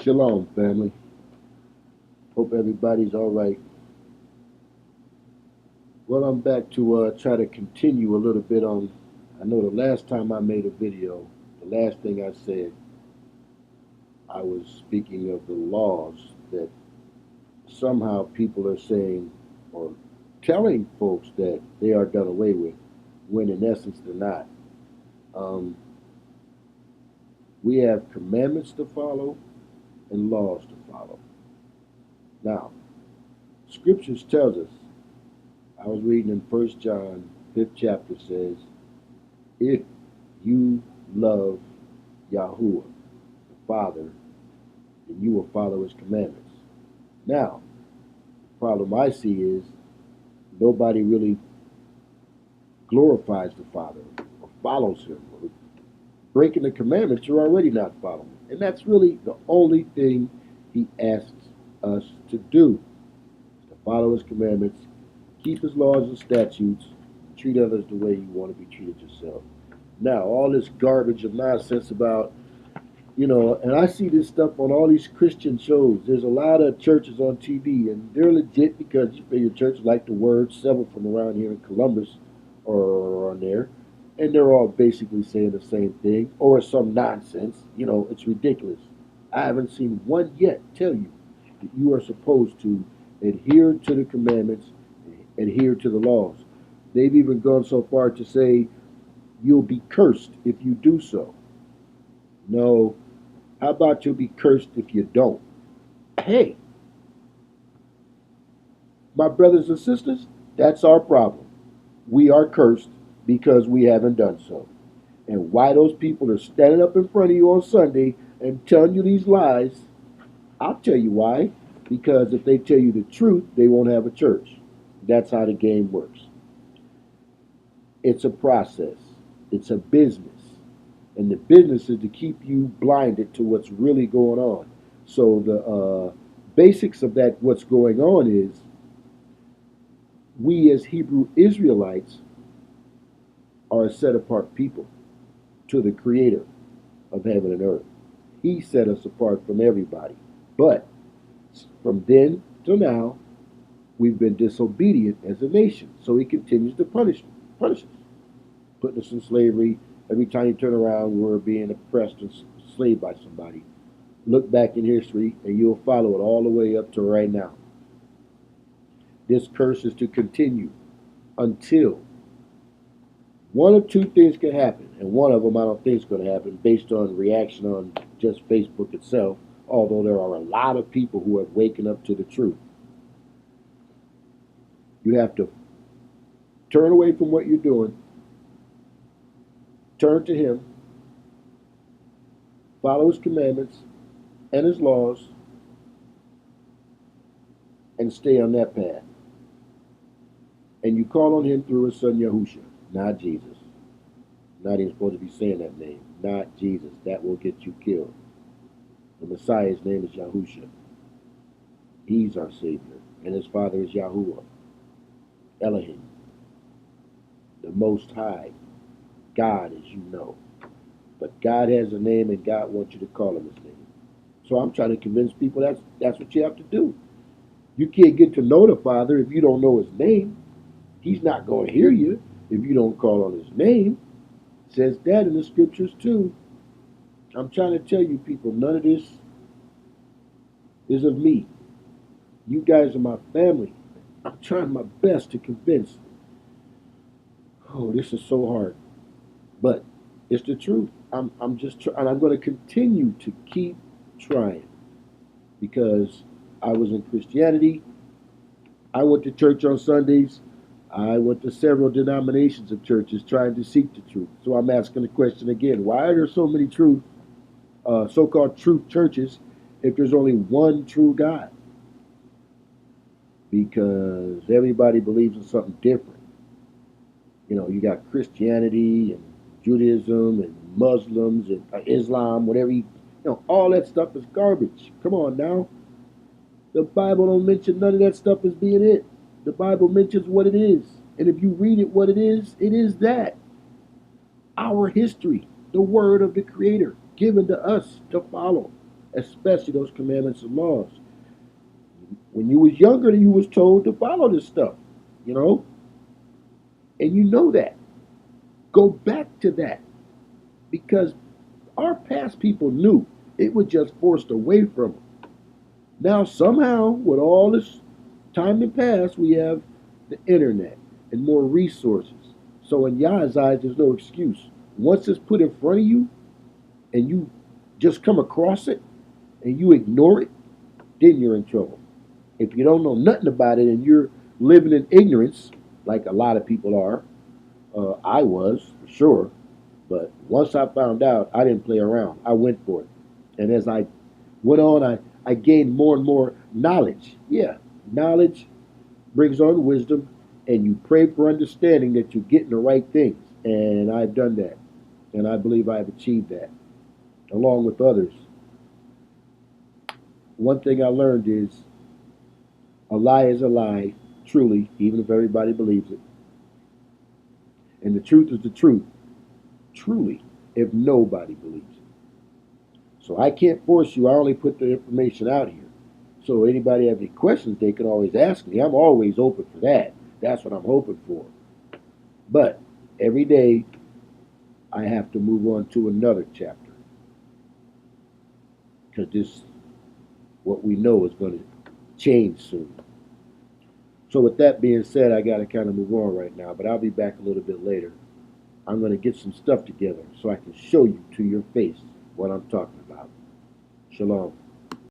Shalom, family. Hope everybody's all right. Well, I'm back to try to continue a little bit on. I know the last time I made a video, the last thing I said, I was speaking of the laws that somehow people are saying or telling folks that they are done away with, when in essence they're not. Um, we have commandments to follow and laws to follow. Now, scriptures tells us. I was reading in 1 John 5th chapter says, if you love Yahuwah, the Father, then you will follow his commandments. Now, the problem I see is nobody really glorifies the Father or follows him. Breaking the commandments, you're already not following. And that's really the only thing he asks us to do, to follow his commandments, keep his laws and statutes, treat others the way you want to be treated yourself. Now, all this garbage and nonsense about, and I see this stuff on all these Christian shows. There's a lot of churches on TV, and they're legit because you figure churches like the word. Several from around here in Columbus are on there, and they're all basically saying the same thing or some nonsense. It's ridiculous. I haven't seen one yet tell you that you are supposed to adhere to the commandments, adhere to the laws. They've even gone so far to say you'll be cursed if you do so. No, how about you'll be cursed if you don't? Hey, my brothers and sisters, that's our problem. We are cursed because we haven't done so. And why those people are standing up in front of you on Sunday and telling you these lies, I'll tell you why. Because if they tell you the truth, they won't have a church. That's how the game works. It's a process. It's a business. And the business is to keep you blinded to what's really going on. So the basics of that, what's going on is we as Hebrew Israelites are a set apart people to the creator of heaven and earth. He set us apart from everybody. But from then till now, we've been disobedient as a nation. So he continues to punish us, putting us in slavery. Every time you turn around, we're being oppressed and enslaved by somebody. Look back in history, and you'll follow it all the way up to right now. This curse is to continue until one of two things can happen, and one of them I don't think is going to happen based on reaction on just Facebook itself, although there are a lot of people who are waking up to the truth. You have to turn away from what you're doing, turn to him, follow his commandments and his laws, and stay on that path. And you call on him through his son Yahusha, not Jesus. Not even supposed to be saying that name. Not Jesus. That will get you killed. The Messiah's name is Yahusha. He's our Savior. And his father is Yahuwah, Elohim, the Most High, God, as you know. But God has a name, and God wants you to call him his name. So I'm trying to convince people that's what you have to do. You can't get to know the Father if you don't know his name. He's not going to hear you if you don't call on his name. It says that in the scriptures too. I'm trying to tell you people, none of this is of me. You guys are my family. I'm trying my best to convince. Oh, this is so hard. But it's the truth. I'm just trying, and I'm going to continue to keep trying because I was in Christianity. I went to church on Sundays. I went to several denominations of churches trying to seek the truth. So I'm asking the question again: why are there so many so-called truth churches, if there's only one true God? Because everybody believes in something different. You got Christianity and Judaism and Muslims and Islam, whatever all that stuff is garbage. Come on now. The Bible don't mention none of that stuff as being it. The Bible mentions what it is. And if you read it what it is that. Our history, the word of the Creator, given to us to follow. especially those commandments and laws. When you was younger, you was told to follow this stuff, you know, and you know that. Go back to that because our past people knew it was just forced away from them. Now somehow, with all this time to pass, we have the internet and more resources. So in Yah's eyes, there's no excuse. Once it's put in front of you and you just come across it and you ignore it, then you're in trouble. If you don't know nothing about it and you're living in ignorance, like a lot of people are, I was for sure. But once I found out, I didn't play around. I went for it. And as I went on, I gained more and more knowledge. Yeah, knowledge brings on wisdom, and you pray for understanding that you're getting the right things. And I've done that. And I believe I've achieved that, along with others. One thing I learned is a lie is a lie, truly, even if everybody believes it. And the truth is the truth, truly, if nobody believes it. So I can't force you. I only put the information out here. So anybody have any questions, they can always ask me. I'm always open for that. That's what I'm hoping for. But every day I have to move on to another chapter because this, what we know, is going to change soon. So with that being said, I got to kind of move on right now. But I'll be back a little bit later. I'm going to get some stuff together so I can show you to your face what I'm talking about. Shalom.